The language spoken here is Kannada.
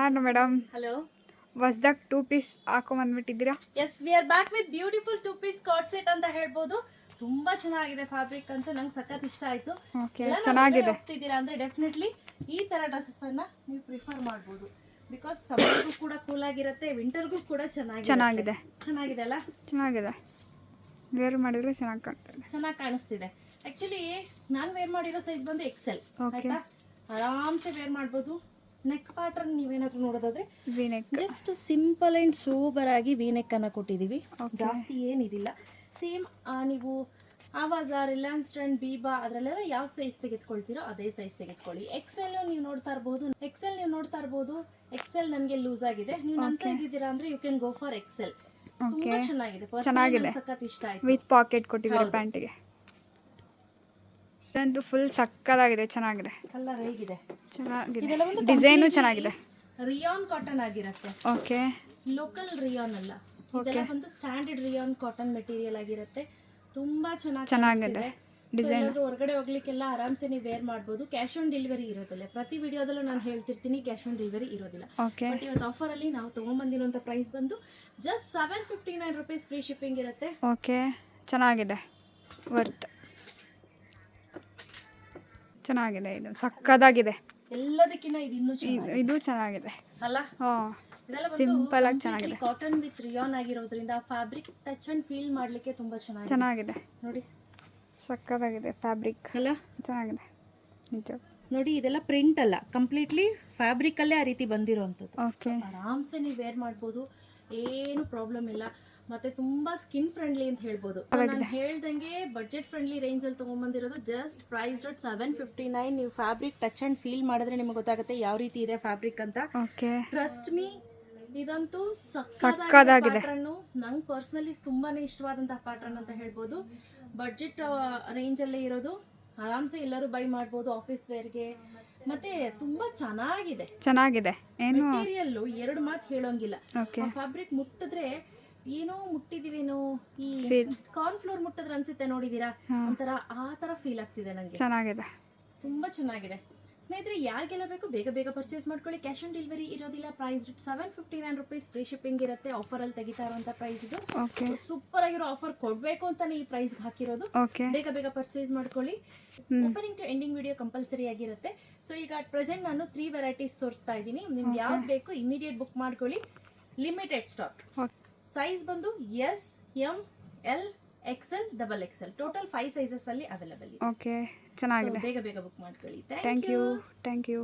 ನಮಸ್ಕಾರ ಮೇಡಮ್. ಹಲೋ. ಹೊಸದಾಗಿ 2 ಪೀಸ್ ಹಾಕೊಂಡ್ಬಂದ್ಬಿಟ್ಟಿದ್ದೀರಾ? Yes, we are back with beautiful 2 piece card set ಅಂತ ಹೇಳ್ಬೋದು. ತುಂಬಾ ಚೆನ್ನಾಗಿದೆ ಫ್ಯಾಬ್ರಿಕ್ ಅಂತೂ, ನಂಗೆ ಸಖತ್ ಇಷ್ಟ ಆಯ್ತು. ಚೆನ್ನಾಗಿದೆ. ಹೋಗ್ತಿದ್ದೀರಾ ಅಂದ್ರೆ ಡೆಫಿನೆಟ್ಲಿ ಈ ತರ ಡ್ರೆಸ್ಸಸ್ ಅನ್ನ ನೀವು ಪ್ರಿಫರ್ ಮಾಡಬಹುದು. ಬಿಕಾಸ್ ಸಮ್ಮರ್ಗೂ ಕೂಡ ಕೂಲ್ ಆಗಿರುತ್ತೆ, ವಿಂಟರ್ಗೂ ಕೂಡ ಚೆನ್ನಾಗಿದೆ. ಚೆನ್ನಾಗಿದೆ ಅಲ್ಲ? ಚೆನ್ನಾಗಿದೆ. ವೇರ್ ಮಾಡಿದ್ರೆ ಚೆನ್ನಾಗಿ ಕಾಣಿಸ್ತಿದೆ. ಆಕ್ಚುಲಿ ನಾನು ವೇರ್ ಮಾಡಿರೋ ಸೈಜ್ ಬಂದು ಎಕ್ಸೆಲ್. ಆಯ್ತಾ, ಆರಾಮ್ಸೆ ವೇರ್ ಮಾಡ್ಬೋದು. ನೆಕ್ ಪ್ಯಾಟರ್ನ್ ನೀವೇನಾದ್ರೂ ನೋಡೋದಾದ್ರೆ ಜಸ್ಟ್ ಸಿಂಪಲ್ ಅಂಡ್ ಸೂಪರ್ ಆಗಿ ವಿ ನೆಕ್ ಅನ್ನ ಕೊಟ್ಟಿದೀವಿ. ಜಾಸ್ತಿ ಏನಿದಿಲ್ಲ. ಸೇಮ್ ನೀವು ಆವಾಜ, ರಿಲಯನ್ಸ್ ಟ್ರೆಂಡ್, ಬೀಬಾ ಅದರಲ್ಲೆಲ್ಲ ಯಾವ ಸೈಜ್ ತೆಗೆದುಕೊಳ್ತೀರೋ ಅದೇ ಸೈಜ್ ತೆಗೆದುಕೊಳ್ಳಿ. ಎಕ್ಸೆಲ್ ನೀವು ನೋಡ್ತಾ ಇರಬಹುದು. ಎಕ್ಸೆಲ್ ನನಗೆ ಲೂಸ್ ಆಗಿದೆ. ನೀವು ನನ್ನ ಸೈಜ್ ಇದ್ದೀರಾ ಅಂದ್ರೆ you can go for XL. ತುಂಬಾ ಚೆನ್ನಾಗಿದೆ. ಸಖತ್ ಇಷ್ಟ ಆಯ್ತು. ವಿತ್ ಪಾಕೆಟ್ ಕೊಟ್ಟಿದ್ದಾರೆ ಪ್ಯಾಂಟಿಗೆ. ಇದಂತೂ ಫುಲ್ ಸಕ್ಕತ್ತಾಗಿದೆ. ಚೆನ್ನಾಗಿದೆ. ಕಲರ್ ಹೇಗಿದೆ? ಚೆನ್ನಾಗಿದೆ. ಡಿಸೈನು ಚೆನ್ನಾಗಿದೆ. ರಿಯಾನ್ ಕಾಟನ್ ಆಗಿರುತ್ತೆ. ಓಕೆ. ಲೋಕಲ್ ರಿಯಾನ್ ಅಲ್ಲ, ಇದೆಲ್ಲ ಒಂದು ಸ್ಟ್ಯಾಂಡರ್ಡ್ ರಿಯಾನ್ ಕಾಟನ್ ಮೆಟೀರಿಯಲ್ ಆಗಿರುತ್ತೆ. ತುಂಬಾ ಚೆನ್ನಾಗಿದೆ. ಡಿಸೈನ್ ಹೊರಗಡೆ ಹೋಗ್ಲಿಕ್ಕೆಲ್ಲ ಆರಾಮ್ಸೆ ನೀವು ವೇರ್ ಮಾಡಬಹುದು. ಕ್ಯಾಶ್ ಆನ್ ಡೆಲಿವರಿ ಇರೋದಿಲ್ಲ. ಪ್ರತಿ ವಿಡಿಯೋದಲ್ಲೂ ನಾನು ಹೇಳ್ತಿರ್ತೀನಿ ಕ್ಯಾಶ್ ಆನ್ ಡೆಲಿವರಿ ಇರೋದಿಲ್ಲ. ಬಟ್ ಇವತ್ತು ಆಫರ್ ಅಲ್ಲಿ ನಾವು ತಗೊಂಡ್ಬಂದಿರುವಂತ ಪ್ರೈಸ್ ಬಂದು ಜಸ್ಟ್ 759 rupees ಫ್ರೀ ಶಿಪ್ಪಿಂಗ್ ಇರುತ್ತೆ. ಓಕೆ, ಚೆನ್ನಾಗಿದೆ. ವರ್ತ್ ಚೆನ್ನಾಗಿದೆ. ಇದು ಸಕ್ಕದಾಗಿದೆ. ಎಲ್ಲದಕ್ಕಿಂತ ಇದು ಚೆನ್ನಾಗಿದೆ ಅಲ್ಲ? ಸಿಂಪಲ್ ಆಗಿ ಚೆನ್ನಾಗಿದೆ. ಕಾಟನ್ ವಿತ್ ರಿಯಾನ್ ಆಗಿರೋದ್ರಿಂದ ಫ್ಯಾಬ್ರಿಕ್ ಟಚ್ ಅಂಡ್ ಫೀಲ್ ಮಾಡ್ಲಿಕ್ಕೆ ತುಂಬಾ ಚೆನ್ನಾಗಿದೆ. ನೋಡಿ, ಸಕ್ಕದಾಗಿದೆ. ಫ್ಯಾಬ್ರಿಕ್ ಅಲ್ಲ? ಚೆನ್ನಾಗಿದೆ ನಿಜ. ನೋಡಿ, ಇದೆಲ್ಲ ಪ್ರಿಂಟ್ ಅಲ್ಲ, ಕಂಪ್ಲೀಟ್ಲಿ ಫ್ಯಾಬ್ರಿಕ್ ಅಲ್ಲೇ ಆ ರೀತಿ ಬಂದಿರೋಂಥದ್ದು. ಓಕೆ, ಆರಾಮ್ಸೆ ನೀವು ವೇರ್ ಮಾಡ್ಬೋದು, ಏನು ಪ್ರಾಬ್ಲಮ್ ಇಲ್ಲ. ಮತ್ತೆ ತುಂಬಾ ಸ್ಕಿನ್ ಫ್ರೆಂಡ್ಲಿ ಅಂತ ಹೇಳ್ಬೋದು. ನಾನು ಹೇಳ್ದಂಗೆ ಬಡ್ಜೆಟ್ ಫ್ರೆಂಡ್ಲಿ ರೇಂಜ್ ಅಲ್ಲಿ ತಗೊಂಡ್ಬಂದಿರೋದು. Just price 759. ನೀವು ಫ್ಯಾಬ್ರಿಕ್ ಟಚ್ ಅಂಡ್ ಫೀಲ್ ಮಾಡಿದ್ರೆ ನಿಮಗೆ ಗೊತ್ತಾಗುತ್ತೆ ಯಾವ ರೀತಿ ಇದೆ ಫ್ಯಾಬ್ರಿಕ್ ಅಂತ. ಟ್ರಸ್ಟ್ ಮೀ, ಇದಂತೂ ಸಕ್ಕತ್ತಾಗಿದೆ ಪ್ಯಾಟರ್ನ್. ನಂಗೆ ಪರ್ಸನಲಿ ತುಂಬಾನೇ ಇಷ್ಟವಾದಂತಹ ಪ್ಯಾಟರ್ನ್ ಅಂತ ಹೇಳ್ಬೋದು. ಬಡ್ಜೆಟ್ ರೇಂಜ್ ಅಲ್ಲೇ ಇರೋದು. ಆರಾಮ್ಸೆ ಎಲ್ಲರೂ ಬೈ ಮಾಡ್ಬೋದು ಆಫೀಸ್ ವೇರ್ಗೆ. ಮತ್ತೆ ತುಂಬಾ ಚೆನ್ನಾಗಿದೆ. ಮೆಟೀರಿಯಲ್ 2 ಮಾತು ಹೇಳೋಂಗಿಲ್ಲ. ಫ್ಯಾಬ್ರಿಕ್ ಮುಟ್ಟಿದ್ರೆ ಏನೋ ಮುಟ್ಟಿದೀವೇನೋ, ಈ ಕಾರ್ನ್ ಫ್ಲೋರ್ ಮುಟ್ಟಿದ್ರೆ ಅನ್ಸುತ್ತೆ, ನೋಡಿದೀರಾ? ಒಂಥರ ಆ ತರ ಫೀಲ್ ಆಗ್ತಿದೆ ನಂಗೆ. ಚೆನ್ನಾಗಿದೆ, ತುಂಬಾ ಚೆನ್ನಾಗಿದೆ. ಸ್ನೇಹಿತರೆ, ಯಾರಿಗೆಲ್ಲ ಬೇಕು ಬೇಗ ಪರ್ಚೇಸ್ ಮಾಡ್ಕೊಳ್ಳಿ. ಕ್ಯಾಶ್ ಆನ್ ಡೆಲಿವರಿ ಇರೋದಿಲ್ಲ. ಪ್ರೈಸ್ 759 rupees ಫ್ರೀ ಶಿಪ್ಪಿಂಗ್ ಇರುತ್ತೆ. ಆಫರ್ ಅಲ್ಲಿ ತೆಗಿತಾ ಇರುವಂತ ಪ್ರೈಸ್ ಇದು. ಸೂಪರ್ ಆಗಿರೋ ಆಫರ್ ಕೊಡ್ಬೇಕು ಅಂತಾನೆ ಈ ಪ್ರೈಸ್ ಹಾಕಿರೋದು. ಬೇಗ ಪರ್ಚೇಸ್ ಮಾಡ್ಕೊಳ್ಳಿ. Opening to ending video compulsory ಆಗಿರುತ್ತೆ. ಸೊ ಈಗ ಅಟ್ ಪ್ರೆಸೆಂಟ್ ನಾನು 3 ವೆರೈಟೀಸ್ ತೋರಿಸ್ತಾ ಇದ್ದೀನಿ. ನಿಮ್ಗೆ ಯಾವ್ದು ಬೇಕು ಇಮಿಡಿಯೇಟ್ ಬುಕ್ ಮಾಡ್ಕೊಳ್ಳಿ. Limited stock. ಸೈಜ್ ಬಂದು S, M, L, XL, XXL total 5 sizes ಅಲ್ಲಿ ಅವೈಲೇಬಲ್ ಇದೆ. ಓಕೆ, ಚೆನ್ನಾಗಿದೆ. ಬೇಗ ಬುಕ್ ಮಾಡ್ಕೊಳ್ಳಿ. Thank you.